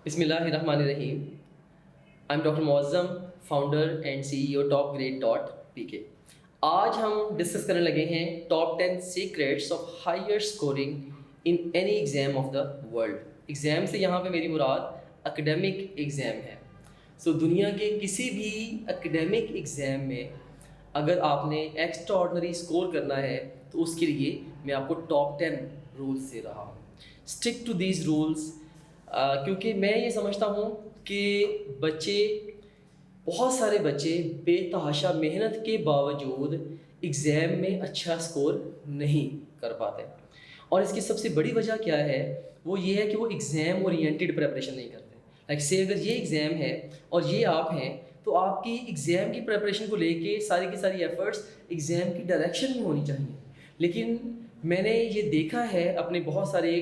बिस्मिल्लाहिर्रहमानिर्रहीम। I am doctor Muazzam, founder and CEO top grade dot PK. आज हम discuss करने लगे हैं top 10 secrets of higher scoring in any exam of the world. Exam से यहाँ पे मेरी मुराद एकेडमिक एग्ज़ाम है। दुनिया के किसी भी एकेडमिक एग्ज़ाम में अगर आपने एक्स्ट्रा ऑर्डनरी स्कोर करना है तो उसके लिए मैं आपको टॉप 10 रूल्स दे रहा हूँ। स्टिक टू दीज रूल्स, क्योंकि मैं ये समझता हूँ कि बहुत सारे बच्चे बेतहाशा मेहनत के बावजूद एग्ज़ाम में अच्छा स्कोर नहीं कर पाते। और इसकी सबसे बड़ी वजह क्या है, वो ये है कि वो एग्ज़ाम ओरिएंटेड प्रिपरेशन नहीं करते। लाइक से अगर ये एग्ज़ाम है और ये आप हैं, तो आपकी एग्ज़ाम की प्रिपरेशन को लेके सारी की सारी एफ़र्ट्स एग्ज़ाम की डायरेक्शन में होनी चाहिए। लेकिन मैंने ये देखा है अपने बहुत सारे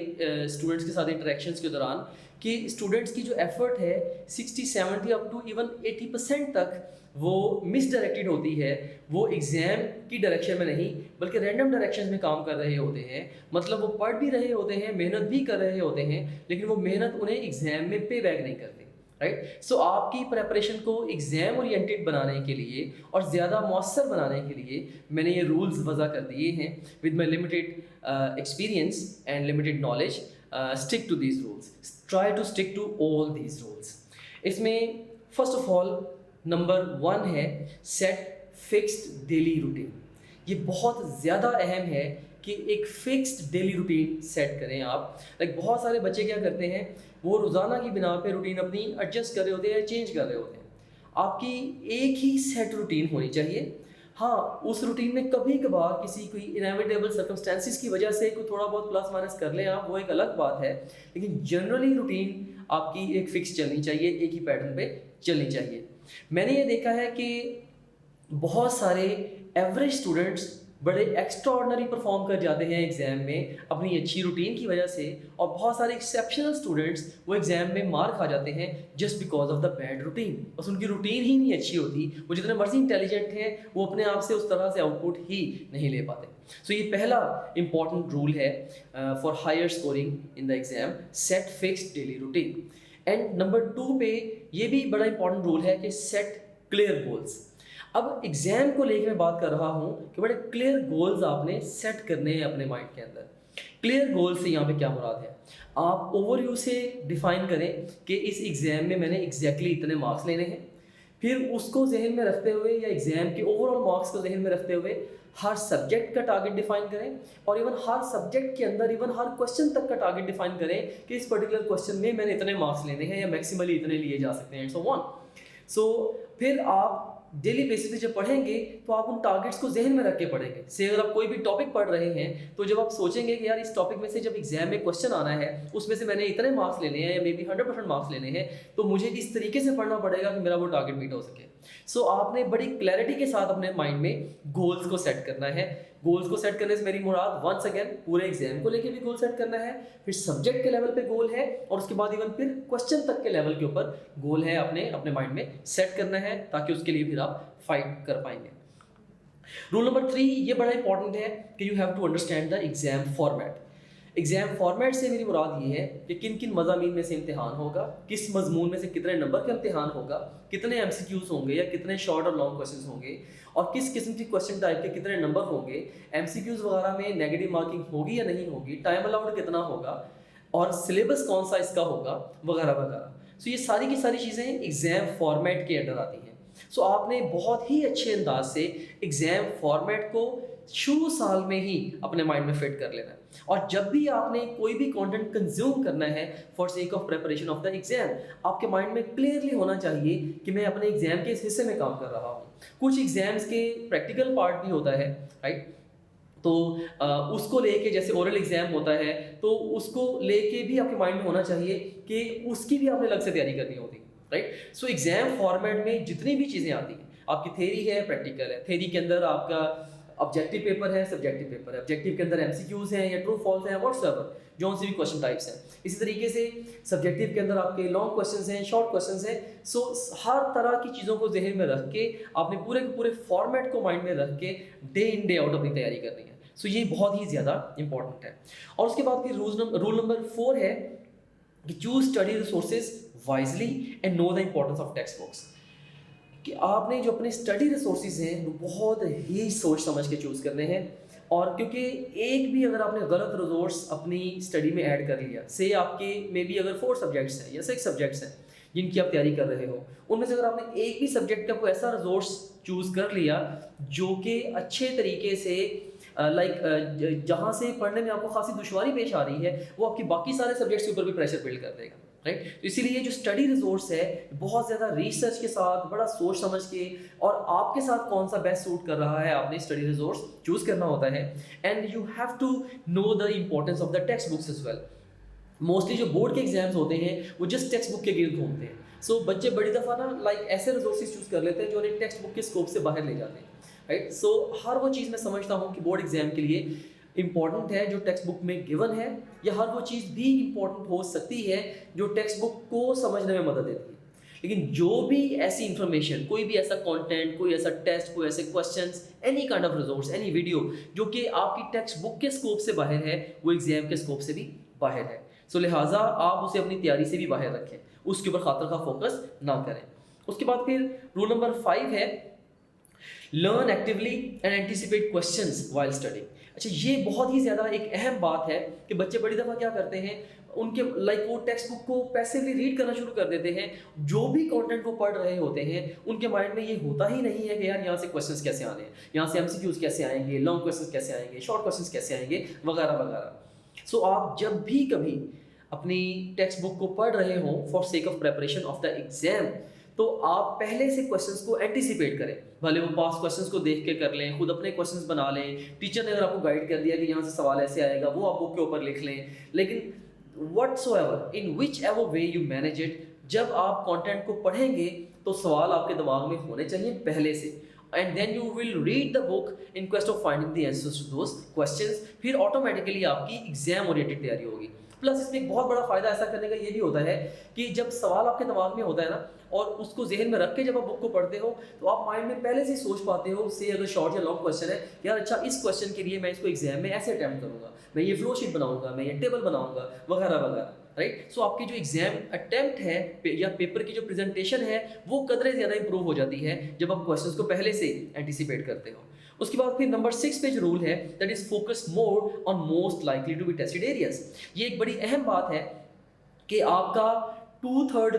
स्टूडेंट्स के साथ इंटरेक्शंस के दौरान कि स्टूडेंट्स की जो एफ़र्ट है 60-70 अप टू इवन 80% तक वो मिसडायरेक्टेड होती है। वो एग्ज़ाम की डायरेक्शन में नहीं बल्कि रैंडम डायरेक्शन में काम कर रहे होते हैं। मतलब वो पढ़ भी रहे होते हैं, मेहनत भी कर रहे होते हैं, लेकिन वो मेहनत उन्हें एग्ज़ाम में पे बैक नहीं करती। राइट। आपकी प्रेपरेशन को एग्ज़ाम ओरिएंटेड बनाने के लिए और ज़्यादा मौसर बनाने के लिए मैंने ये रूल्स वज़ा कर दिए हैं। With my limited experience and limited knowledge, stick to these rules, try to stick to all these rules. इसमें फर्स्ट ऑफ ऑल नंबर 1 है सेट फिक्स्ड डेली रूटीन। ये बहुत ज़्यादा अहम है कि एक फिक्स्ड डेली रूटीन सेट करें आप। लाइक बहुत सारे बच्चे क्या करते हैं, वो रोज़ाना की बिना पे रूटीन अपनी एडजस्ट कर रहे होते हैं, चेंज कर रहे होते हैं। आपकी एक ही सेट रूटीन होनी चाहिए। हाँ, उस रूटीन में कभी कभार किसी कोई इनएविटेबल सर्कमस्टेंसेस की वजह से कोई थोड़ा बहुत प्लस माइनस कर लें आप, वो एक अलग बात है। लेकिन जनरली रूटीन आपकी एक फिक्स चलनी चाहिए, एक ही पैटर्न पे चलनी चाहिए। मैंने ये देखा है कि बहुत सारे एवरेज स्टूडेंट्स बड़े एक्स्ट्रा ऑर्डनरी परफॉर्म कर जाते हैं एग्ज़ाम में अपनी अच्छी रूटीन की वजह से, और बहुत सारे एक्सेप्शनल स्टूडेंट्स वो एग्ज़ाम में मार खा जाते हैं just because of the bad routine. बस उनकी रूटीन ही नहीं अच्छी होती, वो जितने मर्जी इंटेलिजेंट हैं वो अपने आप से उस तरह से आउटपुट ही नहीं ले पाते। ये पहला इंपॉर्टेंट रूल है for higher scoring in the exam, set fixed daily routine. And number 2 पे ये भी बड़ा इंपॉर्टेंट रूल है कि सेट क्लियर गोल्स। अब एग्ज़ाम को लेकर मैं बात कर रहा हूँ कि बड़े क्लियर गोल्स आपने सेट करने हैं अपने माइंड के अंदर। क्लियर गोल से यहाँ पे क्या मुराद है, आप ओवरव्यू से डिफाइन करें कि इस एग्ज़ाम में मैंने एग्जैक्टली इतने मार्क्स लेने हैं। फिर उसको जहन में रखते हुए या एग्ज़ाम के ओवरऑल मार्क्स को जहन में रखते हुए हर सब्जेक्ट का टारगेट डिफाइन करें, और इवन हर सब्जेक्ट के अंदर इवन हर क्वेश्चन तक का टारगेट डिफाइन करें कि इस पर्टिकुलर क्वेश्चन में मैंने इतने मार्क्स लेने हैं या मैक्सिमली इतने लिए जा सकते हैं, एंड सो ऑन। फिर आप डेली बेसिस पे जब पढ़ेंगे तो आप उन टारगेट्स को जहन में रख के पढ़ेंगे। से अगर आप कोई भी टॉपिक पढ़ रहे हैं तो जब आप सोचेंगे कि यार इस टॉपिक में से जब एग्जाम में क्वेश्चन आना है उसमें से मैंने इतने मार्क्स लेने हैं या मे बी 100% मार्क्स लेने हैं, तो मुझे इस तरीके से पढ़ना पड़ेगा कि मेरा वो टारगेट मीट हो सके। आपने बड़ी क्लैरिटी के साथ अपने माइंड में गोल्स को सेट करना है। गोल्स को सेट करने से मेरी मुराद वंस अगेन पूरे एग्जाम को लेके भी गोल सेट करना है, फिर सब्जेक्ट के लेवल पे गोल है, और उसके बाद इवन फिर क्वेश्चन तक के लेवल के ऊपर गोल है अपने अपने माइंड में सेट करना है, ताकि उसके लिए फिर आप फाइट कर पाएंगे। रूल नंबर 3 ये बड़ा इंपॉर्टेंट है कि you have to understand the exam format. Exam format से मेरी मुराद ये है कि किन किन मज़ामीन में से इम्तिहान होगा, किस मजमून में से कितने नंबर का इम्तिहान होगा, कितने एमसीक्यूज होंगे या कितने शॉर्ट और लॉन्ग क्वेश्चंस होंगे, और किस किस्म की क्वेश्चन टाइप के कितने नंबर होंगे, एमसीक्यूज वगैरह में नेगेटिव मार्किंग होगी या नहीं होगी, टाइम अलाउड कितना होगा, और सिलेबस कौन सा इसका होगा, वगैरह वगैरह। ये सारी की सारी चीज़ें एग्जाम फॉर्मेट के अंडर आती हैं। आपने बहुत ही अच्छे अंदाज से एग्जाम फॉर्मेट को शुरू साल में ही अपने माइंड में फिट कर लेना है, और जब भी आपने कोई भी कंटेंट कंज्यूम करना है for sake of preparation of the exam, आपके माइंड में क्लियरली होना चाहिए कि मैं अपने एग्जाम के इस हिस्से में काम कर रहा हूँ। कुछ एग्जाम्स के प्रैक्टिकल पार्ट भी होता है, राइट, तो उसको लेके जैसे ओरल एग्जाम होता है तो उसको लेके भी आपके माइंड में होना चाहिए कि उसकी भी आपने अलग से तैयारी करनी होती है, राइट। एग्जाम फॉर्मेट में जितनी भी चीज़ें आती हैं, आपकी थ्योरी है, प्रैक्टिकल है। थ्योरी के अंदर आपका ऑब्जेक्टिव पेपर है, सब्जेक्टिव पेपर है, ऑब्जेक्टिव के अंदर एमसीक्यूज हैं या ट्रू फॉल्स हैं, व्हाटसएवर जो सी भी क्वेश्चन टाइप्स हैं। इसी तरीके से सब्जेक्टिव के अंदर आपके लॉन्ग क्वेश्चंस हैं, शॉर्ट क्वेश्चंस हैं। हर तरह की चीज़ों को जहन में रख के आपने पूरे के पूरे फॉर्मेट को माइंड में रख के डे इन डे आउट अपनी तैयारी करनी है। ये बहुत ही ज़्यादा इंपॉर्टेंट है। और उसके बाद फिर रूल नंबर 4 है कि choose study resources wisely and no the importance of text books, कि आपने जो अपने स्टडी रिसोर्सेज हैं वो बहुत ही सोच समझ के चूज़ करने हैं। और क्योंकि एक भी अगर आपने गलत रिसोर्स अपनी स्टडी में ऐड कर लिया, से आपके मे बी अगर 4 सब्जेक्ट्स हैं या 6 सब्जेक्ट्स हैं जिनकी आप तैयारी कर रहे हो, उनमें से अगर आपने एक भी सब्जेक्ट का कोई ऐसा रिसोर्स चूज़ कर लिया जो कि अच्छे तरीके से जहाँ से पढ़ने में आपको खासी दुश्वारी पेश आ रही है, वो आपकी बाकी सारे सब्जेक्ट्स के ऊपर भी प्रेशर बिल्ड कर देगा, राइट। तो इसीलिए जो स्टडी रिसोर्स है बहुत ज़्यादा रिसर्च के साथ, बड़ा सोच समझ के, और आपके साथ कौन सा बेस्ट सूट कर रहा है, आपने स्टडी रिसोर्स चूज़ करना होता है। And you have to know the importance of the textbooks as well. Mostly जो बोर्ड के एग्जाम्स होते हैं वो जस्ट टेक्स्ट बुक के गिर्द घूमते हैं। सो बच्चे बड़ी दफ़ा ना ऐसे रिसोर्सेज चूज़ कर लेते हैं जो उन्हें टेक्स्ट बुक के स्कोप से बाहर ले जाते हैं, राइट। सो हर वो चीज़ मैं समझता हूँ कि बोर्ड एग्जाम के लिए इम्पॉर्टेंट है जो टेक्स्ट बुक में गिवन है, या हर वो चीज़ भी इम्पॉर्टेंट हो सकती है जो टेक्स्ट बुक को समझने में मदद देती है। लेकिन जो भी ऐसी इंफॉर्मेशन, कोई भी ऐसा कंटेंट, कोई ऐसा टेस्ट, कोई ऐसे questions, any kind of resource, any video जो कि आपकी टेक्स्ट बुक के स्कोप से बाहर है, वो एग्जाम के स्कोप से भी बाहर है। सो लिहाजा आप उसे अपनी तैयारी से भी बाहर रखें, उसके ऊपर खातर का फोकस ना करें। उसके बाद फिर रूल नंबर 5 है learn actively and anticipate questions while studying. अच्छा, ये बहुत ही ज़्यादा एक अहम बात है कि बच्चे बड़ी दफ़ा क्या करते हैं, उनके वो टेक्स्ट बुक को पैसिवली रीड करना शुरू कर देते हैं। जो भी कंटेंट वो पढ़ रहे होते हैं उनके माइंड में ये होता ही नहीं है कि यार यहाँ से क्वेश्चंस कैसे आने हैं, यहाँ से एमसीक्यूज कैसे आएंगे, लॉन्ग क्वेश्चंस कैसे आएंगे, शॉर्ट क्वेश्चंस कैसे आएंगे, वगैरह वगैरह। सो आप जब भी कभी अपनी टेक्स्ट बुक को पढ़ रहे हो for sake of preparation of the exam, तो आप पहले से क्वेश्चंस को एंटिसिपेट करें। भले वो पास क्वेश्चंस को देख के कर लें, खुद अपने क्वेश्चंस बना लें, टीचर ने अगर आपको गाइड कर दिया कि यहाँ से सवाल ऐसे आएगा, वो आप बुक के ऊपर लिख लें। लेकिन whatsoever, in which ever way you manage it, जब आप कंटेंट को पढ़ेंगे तो सवाल आपके दिमाग में होने चाहिए पहले से, and then you will read the book in quest of finding the answers to those questions. फिर ऑटोमेटिकली आपकी एग्जाम ओरिएंटेड तैयारी होगी। प्लस इसमें एक बहुत बड़ा फ़ायदा ऐसा करने का ये भी होता है कि जब सवाल आपके दिमाग में होता है ना, और उसको जहन में रख के जब आप बुक को पढ़ते हो, तो आप माइंड में पहले से सोच पाते हो, से अगर शॉर्ट या लॉन्ग क्वेश्चन है, यार अच्छा इस क्वेश्चन के लिए मैं इसको एग्जाम में ऐसे अटैम्प्ट करूँगा, मैं ये फ्लो शीट बनाऊंगा, मैं ये टेबल बनाऊंगा, वगैरह वगैरह, राइट। सो आपकी जो एग्जाम अटैम्प्ट है या पेपर की जो प्रेजेंटेशन है वो कदरे ज़्यादा इंप्रूव हो जाती है जब आप क्वेश्चंस को पहले से एंटिसिपेट करते हो। उसके बाद फिर नंबर 6 पे जो रूल है, that is focus more on most likely to be tested areas. ये एक बड़ी अहम बात है कि आपका 2/3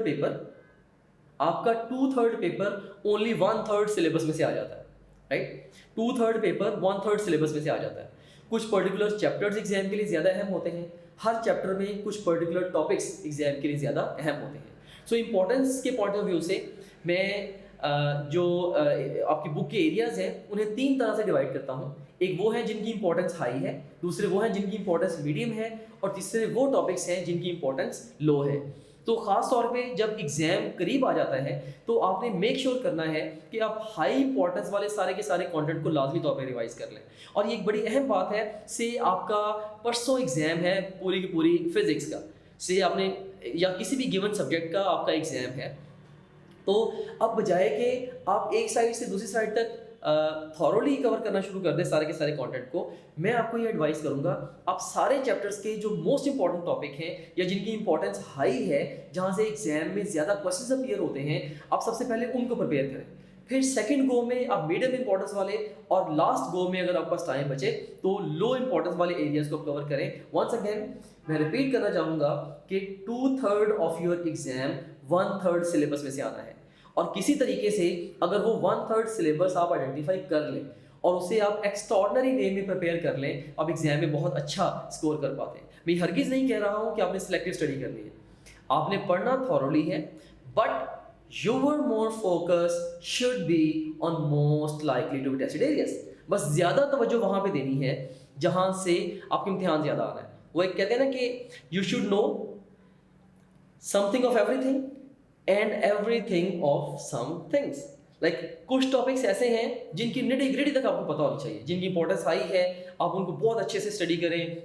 पेपर ओनली 1/3 सिलेबस में से आ जाता है, राइट। 2/3 पेपर 1/3 सिलेबस में से आ जाता है। कुछ पर्टिकुलर चैप्टर्स एग्जाम के लिए ज़्यादा अहम होते हैं, हर चैप्टर में कुछ पर्टिकुलर टॉपिक्स एग्जाम के लिए ज़्यादा अहम होते हैं। सो इम्पोर्टेंस के पॉइंट ऑफ व्यू से मैं आपकी बुक के एरियाज हैं उन्हें 3 तरह से डिवाइड करता हूँ। एक वो है जिनकी इंपॉर्टेंस हाई है, दूसरे वो हैं जिनकी इंपॉर्टेंस मीडियम है, और तीसरे वो टॉपिक्स हैं जिनकी इंपॉर्टेंस लो है। तो ख़ास तौर पे जब एग्जाम करीब आ जाता है तो आपने मेक श्योर करना है कि आप हाई इंपॉर्टेंस वाले सारे के सारे कंटेंट को लाजमी तौर पे रिवाइज कर लें। और ये एक बड़ी अहम बात है, से आपका परसों एग्जाम है पूरी की पूरी फिजिक्स का, से आपने या किसी भी गिवन सब्जेक्ट का आपका एग्जाम है, तो अब बजाय कि आप एक साइड से दूसरी साइड तक थॉरोली कवर करना शुरू कर दें सारे के सारे कंटेंट को, मैं आपको ये एडवाइस करूंगा आप सारे चैप्टर्स के जो मोस्ट इंपॉर्टेंट टॉपिक हैं या जिनकी इंपॉर्टेंस हाई है, जहां से एग्जाम में ज़्यादा क्वेश्चंस अपीयर होते हैं, आप सबसे पहले उनको प्रिपेयर करें। फिर सेकंड गो में आप मीडियम इंपॉर्टेंस वाले, और लास्ट गो में अगर आपके पास टाइम बचे तो लो इंपॉर्टेंस वाले एरियाज को कवर करें। वंस अगेन मैं रिपीट करना चाहूँगा कि 2/3 ऑफ योर एग्जाम 1/3 सिलेबस में से आना है, और किसी तरीके से अगर वो 1/3 सिलेबस आप आइडेंटिफाई कर लें और उसे आप एक्स्ट्रॉर्डनरी वे में प्रिपेयर कर लें, आप एग्जाम में बहुत अच्छा स्कोर कर पाते हैं। मैं हरगिज़ नहीं कह रहा हूँ कि आपने सिलेक्टिव स्टडी करनी है, आपने पढ़ना थॉरोली है, but your more focus should be on most likely to be tested areas. बस ज़्यादा तवज्जो वहाँ पे देनी है जहाँ से आपके इम्तिहान ज़्यादा आना है। वो एक कहते हैं ना कि you should know something of everything and everything of some things. कुछ टॉपिक्स ऐसे हैं जिनकी निटी-ग्रिटी तक आपको पता होनी चाहिए, जिनकी इंपॉर्टेंस हाई है, आप उनको बहुत अच्छे से स्टडी करें,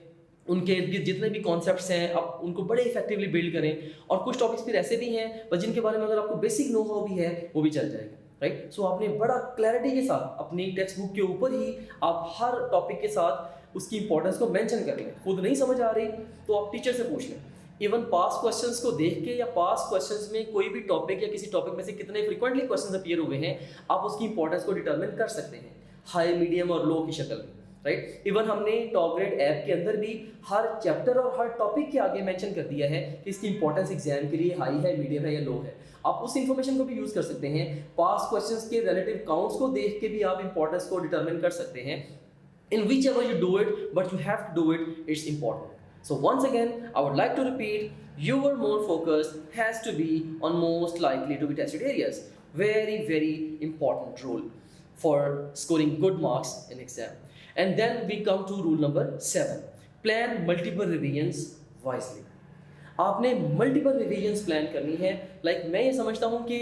उनके जितने भी कॉन्सेप्ट्स हैं आप उनको बड़े इफेक्टिवली बिल्ड करें। और कुछ टॉपिक्स फिर ऐसे भी हैं पर जिनके बारे में अगर आपको बेसिक नो हाउ भी है वो भी चल जाएगा, राइट। सो आपने बड़ा क्लैरिटी के साथ अपनी टेक्स्ट बुक के ऊपर ही आप हर टॉपिक के साथ उसकी इंपॉर्टेंस को मेंशन कर लें। खुद नहीं समझ आ रही तो आप टीचर से पूछ लें इवन पास्ट क्वेश्चंस को देख के या पास्ट क्वेश्चंस में कोई भी टॉपिक या किसी टॉपिक में से कितने फ्रिक्वेंटली क्वेश्चंस अपीयर हुए हैं, आप उसकी इंपॉर्टेंस को डिटरमिन कर सकते हैं हाई, मीडियम और लो की शक्ल में, राइट। इवन हमने टॉप ग्रेड ऐप के अंदर भी हर चैप्टर और हर टॉपिक के आगे मेंशन कर दिया है कि इसकी इंपॉर्टेंस एग्जाम के लिए हाई है, मीडियम है या लो है। आप उस इंफॉर्मेशन को भी यूज कर सकते हैं। पास्ट क्वेश्चंस के रिलेटिव काउंट्स को देख के भी आप इंपॉर्टेंस को डिटरमिन कर सकते हैं। In whichever you do it, but you have to do it, it's important. So once again, I would like to repeat, your more focus has to be on most likely to be tested areas. Very, very important rule for scoring good marks in exam. And then we come to rule number 7. Plan multiple revisions wisely. आपने multiple revisions plan करनी है। मैं ये समझता हूँ कि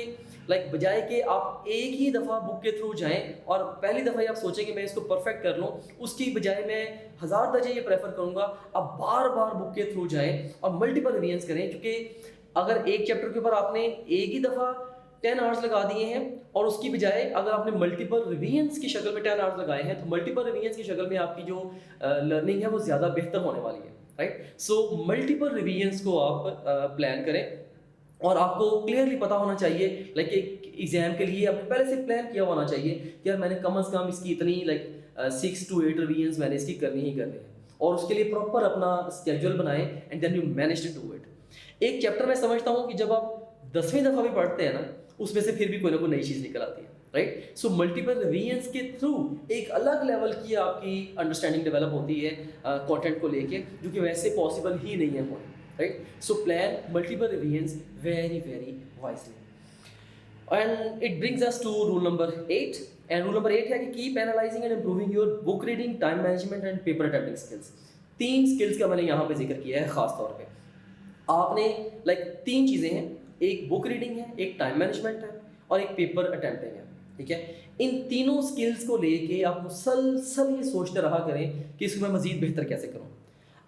बजाय कि आप एक ही दफ़ा बुक के थ्रू जाएं और पहली दफ़ा ही आप सोचें कि मैं इसको परफेक्ट कर लूँ, उसकी बजाय मैं 1000 दफ़े ये प्रेफर करूँगा आप बार बार बुक के थ्रू जाएं और मल्टीपल रिवीजन्स करें। क्योंकि अगर एक चैप्टर के ऊपर आपने एक ही दफ़ा 10 आवर्स लगा दिए हैं और उसकी बजाय अगर आपने मल्टीपल रिवीजन्स की शक्ल में 10 आवर्स लगाए हैं, तो मल्टीपल रिवीजन्स की शक्ल में आपकी जो लर्निंग है वो ज़्यादा बेहतर होने वाली है, राइट। सो मल्टीपल रिवीजन्स को आप प्लान करें और आपको क्लियरली पता होना चाहिए एक एग्जाम के लिए आपने पहले से प्लान किया होना चाहिए कि यार मैंने कम से कम इसकी इतनी 6 to 8 रिवीजन्स मैंने इसकी करनी ही करनी है, और उसके लिए प्रॉपर अपना स्केड्यूल बनाएं and then you manage to do it. एक चैप्टर मैं समझता हूँ कि जब आप 10वीं दफ़ा भी पढ़ते हैं ना, उसमें से फिर भी कोई ना कोई नई चीज़ निकल आती है, राइट। सो मल्टीपल रिवीजन्स के थ्रू एक अलग लेवल की आपकी अंडरस्टैंडिंग डेवलप होती है कंटेंट को लेके, जो कि वैसे पॉसिबल ही नहीं है कोई, right? So plan multiple revisions very, very wisely. And it brings us to rule number 8. And rule number 8 है कि keep analyzing and improving your book reading, time management and paper attempting skills. 3 skills का मैंने यहाँ पे जिक्र किया है खास तौर पे। आपने 3 चीज़ें हैं, एक बुक रीडिंग है, एक टाइम मैनेजमेंट है और एक पेपर अटेम्प्टिंग है, ठीक है। इन तीनों स्किल्स को लेके आप मुसलसल ये सोचते रहा करें कि इसको मैं मज़ीद बेहतर कैसे करूँ।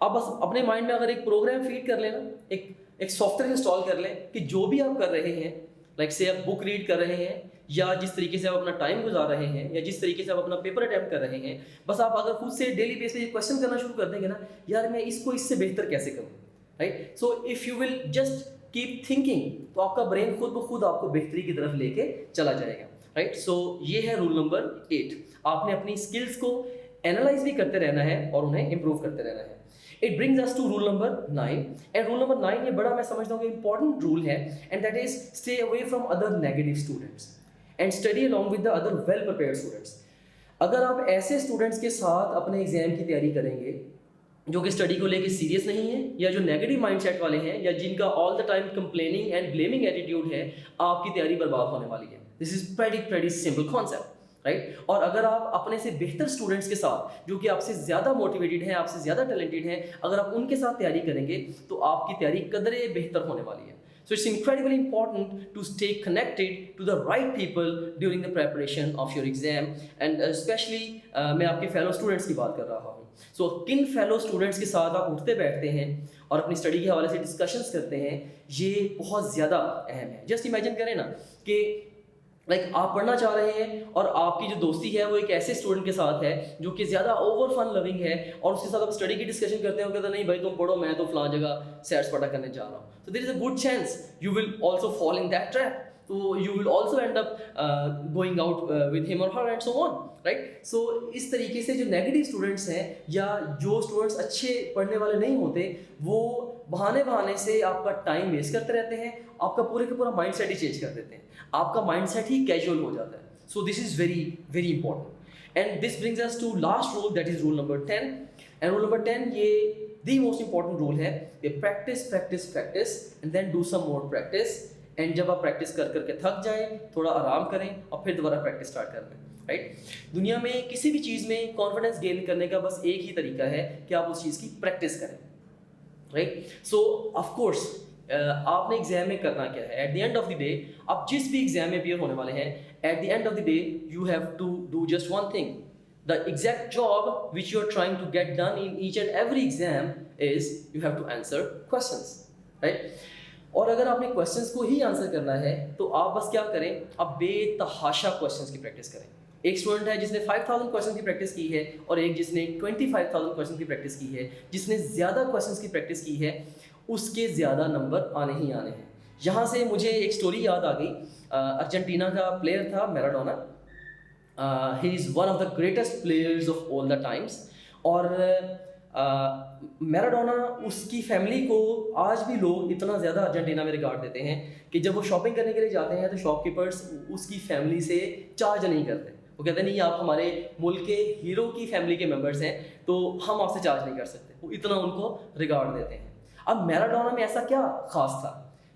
आप बस अपने माइंड में अगर एक प्रोग्राम फीड कर लेना, एक सॉफ्टवेयर इंस्टॉल कर लें कि जो भी आप कर रहे हैं, से आप बुक रीड कर रहे हैं या जिस तरीके से आप अपना टाइम गुजार रहे हैं या जिस तरीके से आप अपना पेपर अटेम्प्ट कर रहे हैं, बस आप अगर खुद से डेली बेस पे क्वेश्चन करना शुरू कर देंगे ना, यार मैं इसको इससे बेहतर कैसे करूँ, right. So if you will just keep thinking, तो आपका ब्रेन खुद ब खुद आपको बेहतरी की तरफ लेके चला जाएगा, राइट। सो ये है रूल नंबर 8। आपने अपनी स्किल्स को एनालाइज भी करते रहना है और उन्हें इम्प्रूव करते रहना है। It brings us to rule number 9, and rule number 9 ये बड़ा मैं समझता हूँ कि important rule है, and that is stay away from other negative students and study along with the other well prepared students. अगर आप ऐसे स्टूडेंट्स के साथ अपने एग्जाम की तैयारी करेंगे जो कि स्टडी को लेके सीरियस नहीं है या जो नेगेटिव माइंडसेट वाले हैं या जिनका all the time complaining and blaming attitude है, आपकी तैयारी बर्बाद होने वाली है। This is pretty simple concept, right. और अगर आप अपने से बेहतर स्टूडेंट्स के साथ जो कि आपसे ज़्यादा मोटिवेटेड हैं, आपसे ज़्यादा टैलेंटेड हैं, अगर आप उनके साथ तैयारी करेंगे तो आपकी तैयारी कदरे बेहतर होने वाली है। So it's incredibly important to stay connected to the right people during the preparation of your exam and especially मैं आपके फेलो स्टूडेंट्स की बात कर रहा हूँ। सो किन फेलो स्टूडेंट्स के साथ आप उठते बैठते हैं और अपनी स्टडी के हवाले से डिस्कशंस करते हैं, ये बहुत ज़्यादा अहम है। जस्ट इमेजिन करें ना कि आप पढ़ना चाह रहे हैं और आपकी जो दोस्ती है वो एक ऐसे स्टूडेंट के साथ है जो कि ज़्यादा ओवर फन लविंग है और उसके साथ आप स्टडी की डिस्कशन करते हैं, कहते हैं नहीं भाई तुम पढ़ो, मैं तो फलां जगह सैर सपाटा करने जा रहा हूँ। तो there is a good chance you will also fall in that trap, तो you will also end up going out with him और her and so on, right. So इस तरीके से जो नेगेटिव स्टूडेंट्स हैं या जो स्टूडेंट्स अच्छे पढ़ने वाले नहीं होते, वो बहाने से आपका टाइम वेस्ट करते रहते हैं, आपका पूरे का पूरा माइंड सेट ही चेंज कर देते हैं, आपका माइंड सेट ही कैजुअल हो जाता है। So this is very very important and this brings us to last rule, that is rule number 10। And rule number 10 ये द मोस्ट इंपॉर्टेंट रूल है, ये practice practice practice and then do some more practice. And जब आप practice कर करके थक जाए, थोड़ा आराम करें और फिर दोबारा प्रैक्टिस स्टार्ट कर लें, राइट। दुनिया में किसी भी चीज़ में कॉन्फिडेंस गेन करने का बस एक ही तरीका है कि आप उस चीज़ की प्रैक्टिस करें, राइट। सो ऑफ कोर्स आपने एग्जाम में करना क्या है, at the end of the day आप जिस भी एग्जाम में अपीयर होने वाले हैं, at the end of the day you have to do just one thing. The exact job which you are trying to get done in each and every exam is you have to answer questions, right. और अगर आपने questions को ही answer करना है तो आप बस क्या करें, आप बेतहाशा क्वेश्चंस की प्रैक्टिस करें। एक स्टूडेंट है जिसने 5000 क्वेश्चन की प्रैक्टिस की है और एक जिसने 25000 क्वेश्चन की प्रैक्टिस की है। जिसने ज़्यादा क्वेश्चंस की प्रैक्टिस की है उसके ज़्यादा नंबर आने ही आने हैं। यहाँ से मुझे एक स्टोरी याद आ गई। अर्जेंटीना का प्लेयर था Maradona. He is one of the greatest players of all the times. और मैराडोना, उसकी फैमिली को आज भी लोग इतना ज़्यादा अर्जेंटीना में रिगार्ड देते हैं कि जब वो शॉपिंग करने के लिए जाते हैं तो शॉपकीपर्स उसकी फैमिली से चार्ज नहीं करते। वो कहते हैं नहीं, आप हमारे मुल्क के हीरो की फैमिली के मेंबर्स हैं तो हम आपसे चार्ज नहीं कर सकते। वो इतना उनको रिगार्ड देते हैं। अब मैराडोना में ऐसा क्या खास था?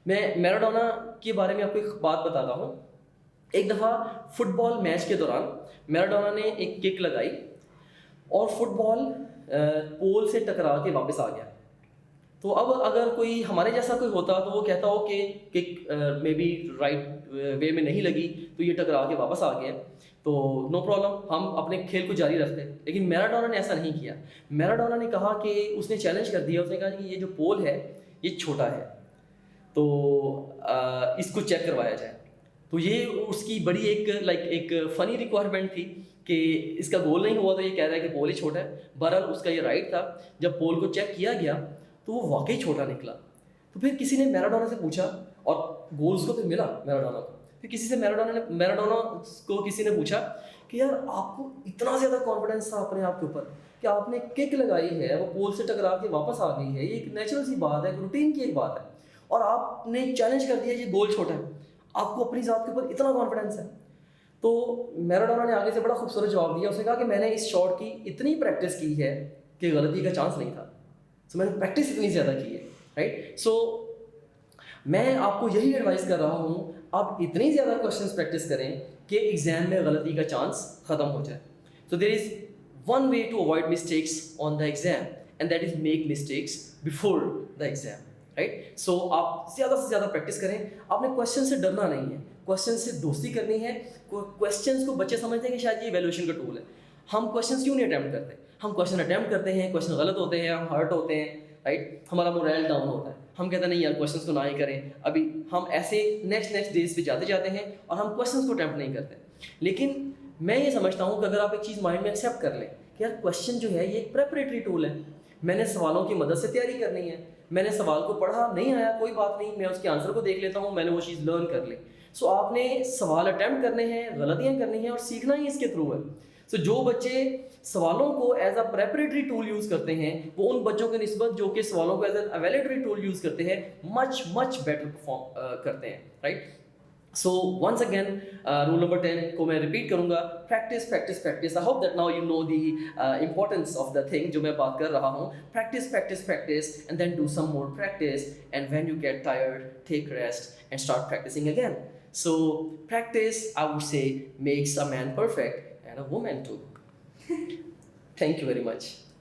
मैं मैराडोना के बारे में आपको एक बात बताता हूँ। एक दफ़ा फुटबॉल मैच के दौरान मैराडोना ने एक किक लगाई और फुटबॉल पोल से टकरा के वापस आ गया। तो अब अगर कोई हमारे जैसा कोई होता तो वो कहता हो कि kick may be right way में नहीं लगी तो ये टकरा के वापस आ गया, तो नो प्रॉब्लम, हम अपने खेल को जारी रखते। लेकिन मैराडोना ने ऐसा नहीं किया। मैराडोना ने कहा कि उसने चैलेंज कर दिया। उसने कहा कि ये जो पोल है ये छोटा है, तो इसको चेक करवाया जाए। तो ये उसकी बड़ी एक फ़नी रिक्वायरमेंट थी कि इसका गोल नहीं हुआ तो ये कह रहा है कि पोल ही छोटा है। बहरहाल उसका ये राइट था। जब पोल को चेक किया गया तो वो वाकई छोटा निकला। तो फिर किसी ने मैराडोना से पूछा और गोल उसको फिर मिला मैराडोना को। फिर किसी से मैराडोना को किसी ने पूछा कि यार आपको इतना ज़्यादा कॉन्फिडेंस था अपने आप के ऊपर कि आपने किक लगाई है, वो पोल से टकरा के वापस आ गई है, ये एक नेचुरल सी बात है, रूटीन की एक बात है, और आपने चैलेंज कर दिया ये गोल छोटा है, आपको अपनी ज़ात के ऊपर इतना कॉन्फिडेंस है। तो मैराडोना ने आगे से बड़ा खूबसूरत जवाब दिया। उसने कहा कि मैंने इस शॉट की इतनी प्रैक्टिस की है कि गलती का चांस नहीं था। सो मैंने प्रैक्टिस इतनी ज़्यादा की है, राइट। सो मैं आपको यही एडवाइस कर रहा हूँ, आप इतनी ज़्यादा क्वेश्चंस प्रैक्टिस करें कि एग्जाम में गलती का चांस ख़त्म हो जाए। So there is one way to avoid mistakes on the exam and that is make mistakes before the exam, right. So आप ज़्यादा से ज़्यादा प्रैक्टिस करें। आपने क्वेश्चन से डरना नहीं है, क्वेश्चन से दोस्ती करनी है। क्वेश्चंस को बच्चे समझते हैं कि शायद ये इवैल्यूएशन का टूल है। हम क्वेश्चंस क्यों नहीं अटैम्प्ट करते? हम क्वेश्चन अटैम्प्ट करते हैं, क्वेश्चन गलत होते हैं, हम हर्ट होते हैं, राइट। हमारा मोरल डाउन होता है, हम कहते हैं नहीं यार क्वेश्चंस को ना ही करें। अभी हम ऐसे नेक्स्ट डेज पे जाते जाते हैं और हम क्वेश्चंस को अटैम्प्ट नहीं करते। लेकिन मैं ये समझता हूँ कि अगर आप एक चीज़ माइंड में एक्सेप्ट कर लें कि यार क्वेश्चन जो है ये एक प्रेपरेटरी टूल है, मैंने सवालों की मदद से तैयारी करनी है, मैंने सवाल को पढ़ा नहीं आया कोई बात नहीं, मैं उसके आंसर को देख लेता हूँ, मैंने वो चीज़ लर्न कर ली। सो आपने सवाल अटैम्प्ट करने हैं, गलतियाँ करनी हैं और सीखना ही इसके थ्रू है। सो जो बच्चे सवालों को as a preparatory tool use करते हैं वो उन बच्चों के निस्बत जो कि सवालों को as an evaluatory tool use करते हैं मच बेटर परफॉर्म करते हैं, right. So once again rule number 10 को मैं रिपीट करूंगा, practice practice practice. I hope that now you know the importance of the thing जो मैं बात कर रहा हूँ। Practice practice practice and then do some more practice and when you get tired take rest and start practising again. So practice, I would say, makes a man perfect and a woman too. Thank you very much.